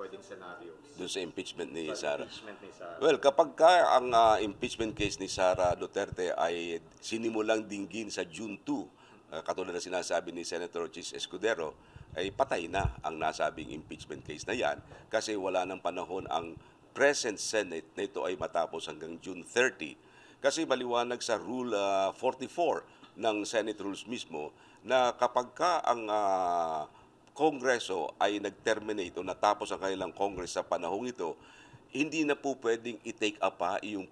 pwedeng scenarios doon sa impeachment ni sa Sara. impeachment ni Sara? Well, kapag ka ang impeachment case ni Sara Duterte ay sinimulang dinggin sa June 2, katulad na sinasabi ni Senator Chis Escudero, ay patay na ang nasabing impeachment case na yan kasi wala ng panahon ang present Senate na ito ay matapos hanggang June 30. Kasi maliwanag sa Rule 44 ng Senate Rules mismo na kapag ka ang Kongreso ay nag-terminate o natapos ang kanilang Congress sa panahong ito, hindi na po pwedeng i-take up pa yung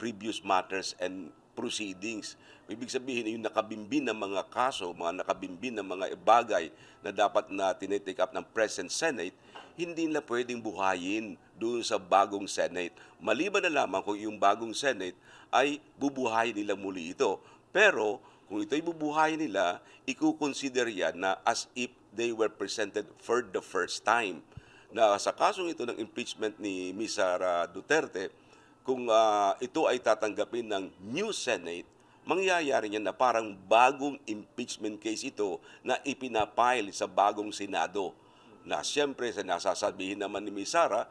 previous matters and proceedings. Ibig sabihin, yung nakabimbin ng mga kaso, mga nakabimbin ng mga bagay na dapat na tinitake up ng present Senate, hindi na pwedeng buhayin doon sa bagong Senate. Maliban na lamang kung yung bagong Senate ay bubuhayin nila muli ito. Pero kung ito'y bubuhayin nila, ikukonsider yan na as if they were presented for the first time. Na sa kasong ito ng impeachment ni Ms. Sara Duterte, kung ito ay tatanggapin ng new Senate, mangyayari niyan na parang bagong impeachment case ito na ipinapile sa bagong Senado. Na siyempre, sa nasasabihin naman ni Ms. Sara,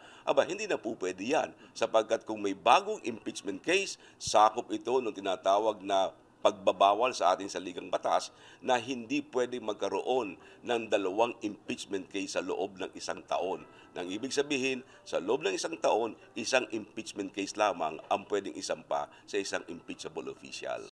hindi na po pwede yan. Sapagkat kung may bagong impeachment case, sakop ito ng tinatawag na pagbabawal sa ating saligang batas na hindi pwedeng magkaroon ng dalawang impeachment case sa loob ng isang taon. Nang ibig sabihin, sa loob ng isang taon, isang impeachment case lamang ang pwedeng isampa sa isang impeachable official.